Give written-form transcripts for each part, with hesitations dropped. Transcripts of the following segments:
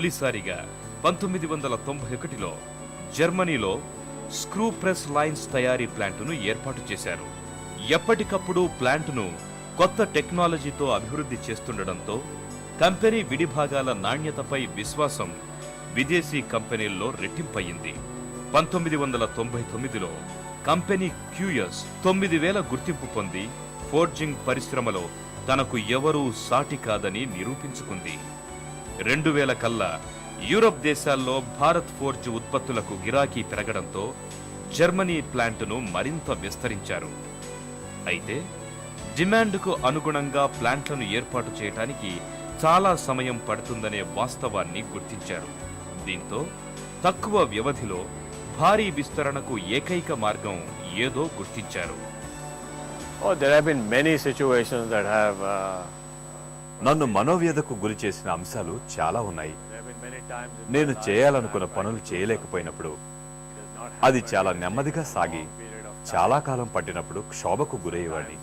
తొలిసారిగా 1991లో జర్మనీలో screw press lines తయారీ ప్లాంటును ఏర్పాటు చేశారు. ఎప్పటికప్పుడు ప్లాంటును కొత్త టెక్నాలజీతో అభివృద్ధి చేస్తుండటంతో కంపెనీ విడిభాగాల నాణ్యతపై విశ్వాసం విదేశీ కంపెనీల్లో రెట్టింపయింది. 1999లో కంపెనీ QS 9000 గుర్తింపు పొంది ఫోర్జింగ్ పరిశ్రమలో తనకు ఎవరూ సాటి కాదని నిరూపించుకుంది. 2000 కల్లా యూరప్ దేశాల్లో భారత్ ఫోర్జ్ ఉత్పత్తులకు గిరాకీ పెరగడంతో జర్మనీ ప్లాంటును మరింత విస్తరించారు. అయితే డిమాండ్కు అనుగుణంగా ప్లాంట్లను ఏర్పాటు చేయడానికి చాలా సమయం పడుతుందనే వాస్తవాన్ని గుర్తించారు. దీంతో తక్కువ వ్యవధిలో భారీ విస్తరణకు ఏకైక మార్గం ఏదో గుర్తించారు. నన్ను మనోవ్యధకు గురి చేసిన అంశాలు చాలా ఉన్నాయి. నేను చేయాలనుకున్న పనులు చేయలేకపోయినప్పుడు, అది చాలా నెమ్మదిగా సాగి చాలా కాలం పట్టినప్పుడు క్షోభకు గురయ్యేవాడిని.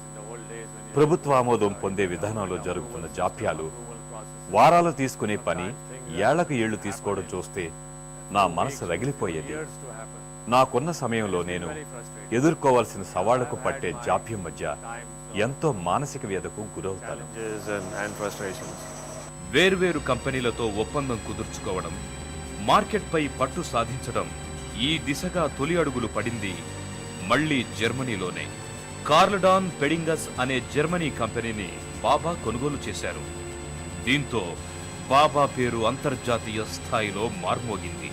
ప్రభుత్వ ఆమోదం పొందే విధానంలో జరుగుతున్న జాప్యాలు, వారాలు తీసుకునే పని ఏళ్లకు ఏళ్లు తీసుకోవడం చూస్తే నా మనసు రగిలిపోయేది. నాకున్న సమయంలో నేను ఎదుర్కోవాల్సిన సవాళ్లకు పట్టే జాప్యం మధ్య ఎంతో మానసిక వ్యధకు గురవుతాను. వేర్వేరు కంపెనీలతో ఒప్పందం కుదుర్చుకోవడం, మార్కెట్పై పట్టు సాధించడం, ఈ దిశగా తొలి అడుగులు పడింది మళ్లీ జర్మనీలోనే. కార్ల్డాన్ పెడింగస్ అనే జర్మనీ కంపెనీని బాబా కొనుగోలు చేశారు. దీంతో బాబా పేరు అంతర్జాతీయ స్థాయిలో మార్మోగింది.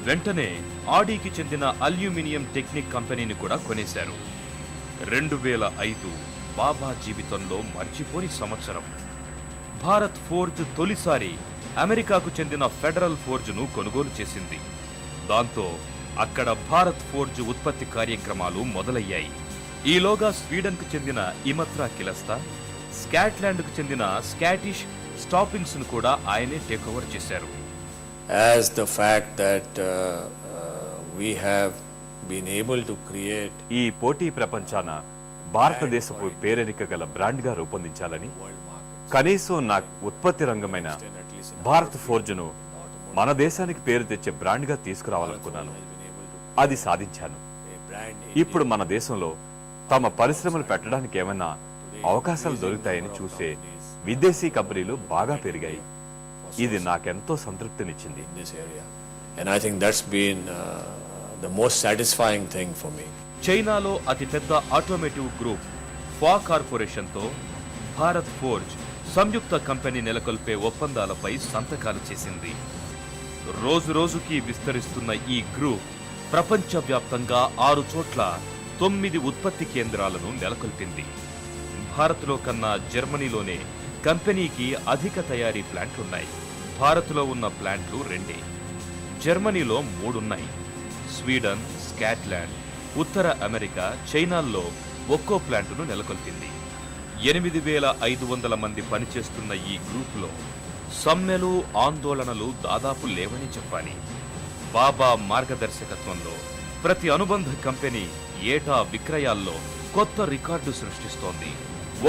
వెంటనే ఆడీకి చెందిన అల్యూమినియం టెక్నిక్ కంపెనీని కూడా కొనేశారు. 2005 బాబా జీవితంలో మర్చిపోని సంవత్సరం. భారత్ ఫోర్జ్ తొలిసారి అమెరికాకు చెందిన ఫెడరల్ ఫోర్జ్ను కొనుగోలు చేసింది. దాంతో అక్కడ భారత్ ఫోర్జ్ ఉత్పత్తి కార్యక్రమాలు మొదలయ్యాయి. ఈలోగా స్వీడన్కు చెందిన ఇమత్రా కిలస్తా, స్కాట్లాండ్కు చెందిన స్కాటిష్ స్టాపింగ్స్ ను కూడా ఆయనే టేక్ ఓవర్ చేశారు. As the fact that we have been able to create ఈ పోటీ ప్రపంచాన భారతదేశపు పేరెనిక గల బ్రాండ్ గా రూపొందించాలని, కనీసం నా ఉత్పత్తి రంగమైన భారత్ ఫోర్జ్ను మన దేశానికి పేరు తెచ్చే బ్రాండ్ గా తీసుకురావాలనుకున్నాను. అది సాధించాను. ఇప్పుడు మన దేశంలో తమ పరిశ్రమలు పెట్టడానికి ఏమైనా అవకాశాలు దొరుకుతాయని చూసే విదేశీ కంపెనీలు బాగా పెరిగాయి. ఇది నాకెంతో సంతృప్తినిచ్చింది. చైనాలో అతిపెద్ద ఆటోమేటివ్ గ్రూప్ ఫా కార్పొరేషన్తో భారత్ ఫోర్జ్ సంయుక్త కంపెనీ నెలకొల్పే ఒప్పందాలపై సంతకాలు చేసింది. రోజురోజుకి విస్తరిస్తున్న ఈ గ్రూప్ ప్రపంచవ్యాప్తంగా 6 చోట్ల 9 ఉత్పత్తి కేంద్రాలను నెలకొల్పింది. భారత్లో కన్నా జర్మనీలోనే కంపెనీకి అధిక తయారీ ప్లాంట్లున్నాయి. భారత్లో ఉన్న ప్లాంట్లు 2, జర్మనీలో 3 ఉన్నాయి. స్వీడన్, స్కాట్లాండ్, ఉత్తర అమెరికా, చైనాల్లో ఒక్కో ప్లాంటును నెలకొల్పింది. 8500 మంది పనిచేస్తున్న ఈ గ్రూపులో సమ్మెలు, ఆందోళనలు దాదాపు లేవని చెప్పాలి. బాబా మార్గదర్శకత్వంలో ప్రతి అనుబంధ కంపెనీ ఏటా విక్రయాల్లో కొత్త రికార్డు సృష్టిస్తోంది.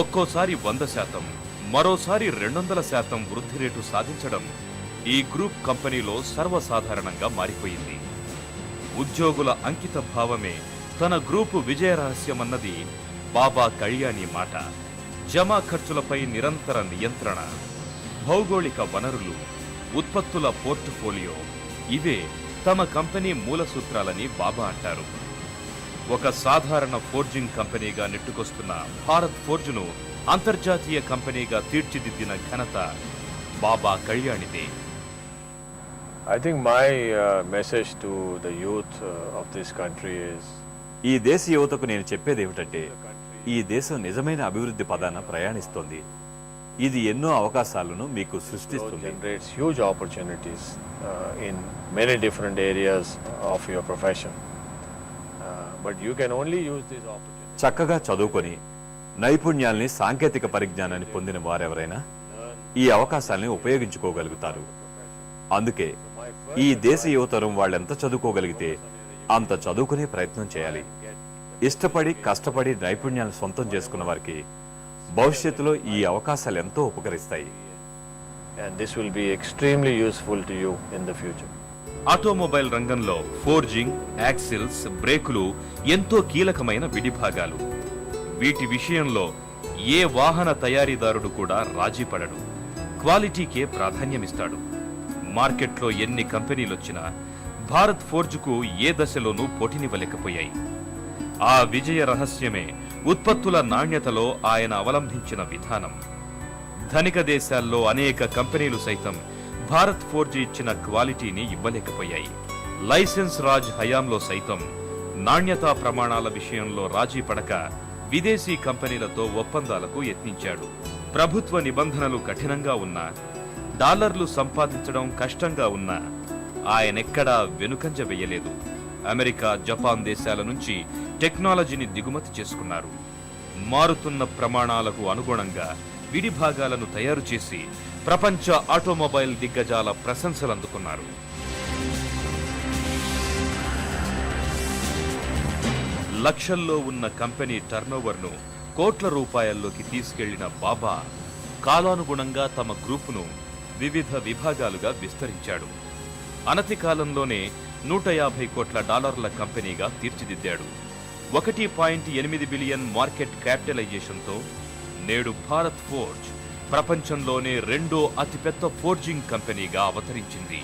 ఒక్కోసారి 100%, మరోసారి 200% వృద్ధి రేటు సాధించడం ఈ గ్రూప్ కంపెనీలో సర్వసాధారణంగా మారిపోయింది. ఉద్యోగుల అంకిత భావమే తన గ్రూపు విజయ రహస్యమన్నది బాబా కళ్యాణి మాట. జమా ఖర్చులపై నిరంతర నియంత్రణ, భౌగోళిక వనరులు, ఉత్పత్తుల పోర్ట్ఫోలియో, ఇవే తమ కంపెనీ మూల సూత్రాలని బాబా అంటారు. ఒక సాధారణ ఫోర్జింగ్ కంపెనీగా నెట్టుకొస్తున్న భారత్ ఫోర్జ్ను అంతర్జాతీయ కంపెనీగా తీర్చిదిద్దిన ఘనత బాబా కళ్యాణిదే. I think my message to the youth of this country is ఈ దేశ యువతకు నేను చెప్పేది ఏమిటంటే, ఈ దేశం నిజమైన అభివృద్ధి పదాన ప్రయాణిస్తోంది. ఇది ఎన్నో అవకాశాలను మీకు సృష్టిస్తుంది. generates huge opportunities in many different areas of your profession. But you can only use these opportunities. చక్కగా చదువుకొని నైపుణ్యాల్ని, సాంకేతిక పరిజ్ఞానాన్ని పొందిన వారెవరైనా ఈ అవకాశాల్ని ఉపయోగించుకోగలుగుతారు. అందుకే ఈ దేశ యువతరం వాళ్ళెంత చదువుకోగలిగితే అంత చదువుకునే ప్రయత్నం చేయాలి. ఇష్టపడి కష్టపడి నైపుణ్యాలను సొంతం చేసుకున్న వారికి భవిష్యత్తులో ఈ అవకాశాలు ఎంతో ఉపకరిస్తాయి. and this will be extremely useful to you in the future. Automobile రంగంలో ఫోర్జింగ్, యాక్సిల్స్, బ్రేకులు ఎంతో కీలకమైన విడిభాగాలు. వీటి విషయంలో ఏ వాహన తయారీదారుడు కూడా రాజీపడడు. క్వాలిటీకే ప్రాధాన్యమిస్తాడు. మార్కెట్లో ఎన్ని కంపెనీలొచ్చినా భారత్ ఫోర్జ్కు ఏ దశలోనూ పోటీనివ్వలేకపోయాయి. ఆ విజయ రహస్యమే ఉత్పత్తుల నాణ్యతలో ఆయన అవలంబించిన విధానం. ధనిక దేశాల్లో అనేక కంపెనీలు సైతం భారత్ ఫోర్జ్ ఇచ్చిన క్వాలిటీని ఇవ్వలేకపోయాయి. లైసెన్స్ రాజ్ హయాంలో సైతం నాణ్యతా ప్రమాణాల విషయంలో రాజీ పడక విదేశీ కంపెనీలతో ఒప్పందాలకు యత్నించాడు. ప్రభుత్వ నిబంధనలు కఠినంగా ఉన్నా, డాలర్లు సంపాదించడం కష్టంగా ఉన్నా ఆయనెక్కడా వెనుకంజ వేయలేదు. అమెరికా, జపాన్ దేశాల నుంచి టెక్నాలజీని దిగుమతి చేసుకున్నారు. మారుతున్న ప్రమాణాలకు అనుగుణంగా విడిభాగాలను తయారు చేసి ప్రపంచ ఆటోమొబైల్ దిగ్గజాల ప్రశంసలందుకున్నారు. లక్షల్లో ఉన్న కంపెనీ టర్నోవర్ను కోట్ల రూపాయల్లోకి తీసుకెళ్లిన బాబా కాలానుగుణంగా తమ గ్రూపును వివిధ విభాగాలుగా విస్తరించాడు. అనతి కాలంలోనే $150 కోట్ల కంపెనీగా తీర్చిదిద్దాడు. 1.8 బిలియన్ మార్కెట్ క్యాపిటలైజేషన్తో నేడు భారత్ ఫోర్జ్ ప్రపంచంలోనే రెండో అతిపెద్ద ఫోర్జింగ్ కంపెనీగా అవతరించింది.